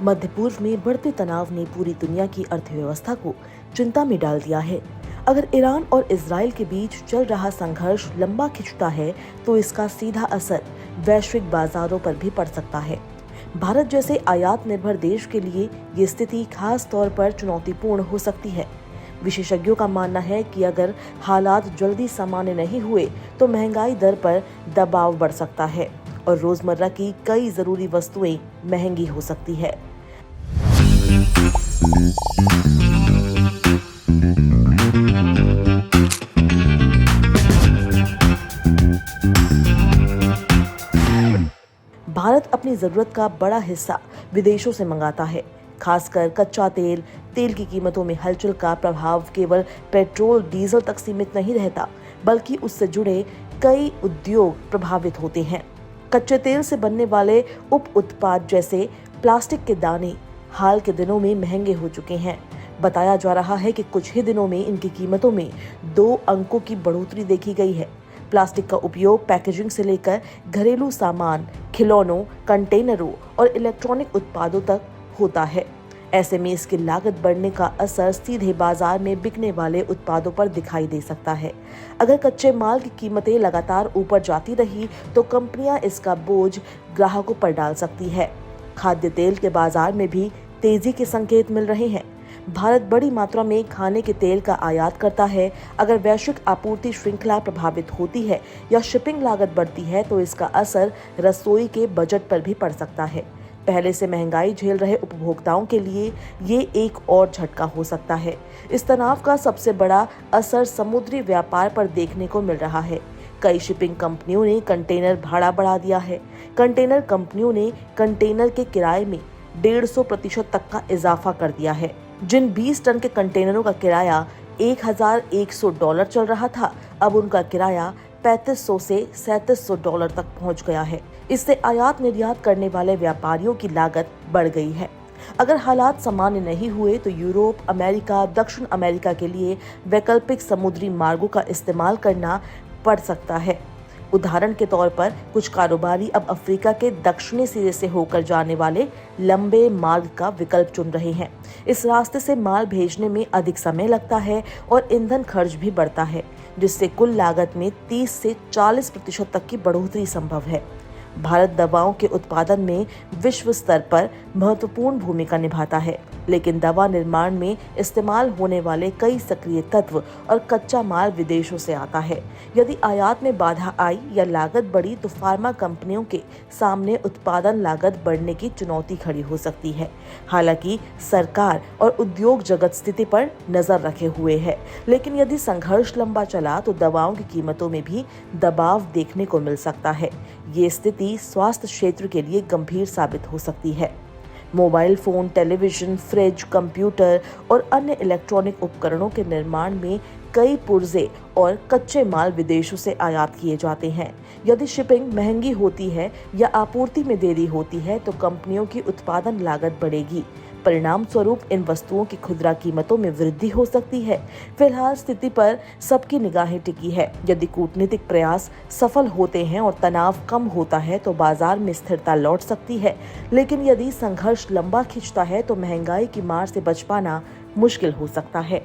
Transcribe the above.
मध्य पूर्व में बढ़ते तनाव ने पूरी दुनिया की अर्थव्यवस्था को चिंता में डाल दिया है। अगर ईरान और इजराइल के बीच चल रहा संघर्ष लंबा खिंचता है तो इसका सीधा असर वैश्विक बाजारों पर भी पड़ सकता है। भारत जैसे आयात निर्भर देश के लिए ये स्थिति खास तौर पर चुनौतीपूर्ण हो सकती है। विशेषज्ञों का मानना है कि अगर हालात जल्दी सामान्य नहीं हुए तो महंगाई दर पर दबाव बढ़ सकता है और रोजमर्रा की कई जरूरी वस्तुएं महंगी हो सकती है। भारत अपनी जरूरत का बड़ा हिस्सा विदेशों से मंगाता है। खासकर कच्चा तेल, तेल की कीमतों में हलचल का प्रभाव केवल पेट्रोल डीजल तक सीमित नहीं रहता, बल्कि उससे जुड़े कई उद्योग प्रभावित होते हैं। कच्चे तेल से बनने वाले उप उत्पाद जैसे प्लास्टिक के दाने हाल के दिनों में महंगे हो चुके हैं। बताया जा रहा है कि कुछ ही दिनों में इनकी कीमतों में 2 अंकों की बढ़ोतरी देखी गई है। प्लास्टिक का उपयोग पैकेजिंग से लेकर घरेलू सामान, खिलौनों, कंटेनरों और इलेक्ट्रॉनिक उत्पादों तक होता है। ऐसे में इसकी लागत बढ़ने का असर सीधे बाजार में बिकने वाले उत्पादों पर दिखाई दे सकता है। अगर कच्चे माल की कीमतें लगातार ऊपर जाती रही तो कंपनियां इसका बोझ ग्राहकों पर डाल सकती है। खाद्य तेल के बाजार में भी तेजी के संकेत मिल रहे हैं। भारत बड़ी मात्रा में खाने के तेल का आयात करता है। अगर वैश्विक आपूर्ति श्रृंखला प्रभावित होती है या शिपिंग लागत बढ़ती है तो इसका असर रसोई के बजट पर भी पड़ सकता है। पहले से महंगाई झेल रहे उपभोक्ताओं के लिए ये एक और झटका हो सकता है। इस तनाव का सबसे बड़ा असर समुद्री व्यापार पर देखने को मिल रहा है। कई शिपिंग कंपनियों ने कंटेनर भाड़ा बढ़ा दिया है। कंटेनर कंपनियों ने कंटेनर के किराए में 150% तक का इजाफा कर दिया है। जिन 20 टन के कंटेनरों का किराया $1,100 चल रहा था, अब उनका किराया $3,500 से $3,700 तक पहुंच गया है। इससे आयात निर्यात करने वाले व्यापारियों की लागत बढ़ गई है। अगर हालात सामान्य नहीं हुए तो यूरोप, अमेरिका, दक्षिण अमेरिका के लिए वैकल्पिक समुद्री मार्गों का इस्तेमाल करना पड़ सकता है। उदाहरण के तौर पर कुछ कारोबारी अब अफ्रीका के दक्षिणी सिरे से होकर जाने वाले लंबे मार्ग का विकल्प चुन रहे हैं। इस रास्ते से माल भेजने में अधिक समय लगता है और ईंधन खर्च भी बढ़ता है, जिससे कुल लागत में 30 से 40% तक की बढ़ोतरी संभव है। भारत दवाओं के उत्पादन में विश्व स्तर पर महत्वपूर्ण भूमिका निभाता है, लेकिन दवा निर्माण में इस्तेमाल होने वाले कई सक्रिय तत्व और कच्चा माल विदेशों से आता है। यदि आयात में बाधा आई या लागत बढ़ी तो फार्मा कंपनियों के सामने उत्पादन लागत बढ़ने की चुनौती खड़ी हो सकती है। हालांकि सरकार और उद्योग जगत स्थिति पर नजर रखे हुए है, लेकिन यदि संघर्ष लंबा चला तो दवाओं की कीमतों में भी दबाव देखने को मिल सकता है। ये स्थिति स्वास्थ्य क्षेत्र के लिए गंभीर साबित हो सकती है। Mobile phone, television, fridge, computer और अन्य इलेक्ट्रॉनिक उपकरणों के निर्माण में कई पुर्जे और कच्चे माल विदेशों से आयात किए जाते हैं। यदि शिपिंग महंगी होती है या आपूर्ति में देरी होती है तो कंपनियों की उत्पादन लागत बढ़ेगी। परिणाम स्वरूप इन वस्तुओं की खुदरा कीमतों में वृद्धि हो सकती है। फिलहाल स्थिति पर सबकी निगाहें टिकी है। यदि कूटनीतिक प्रयास सफल होते हैं और तनाव कम होता है तो बाजार में स्थिरता लौट सकती है, लेकिन यदि संघर्ष लंबा खिंचता है तो महंगाई की मार से बच पाना मुश्किल हो सकता है।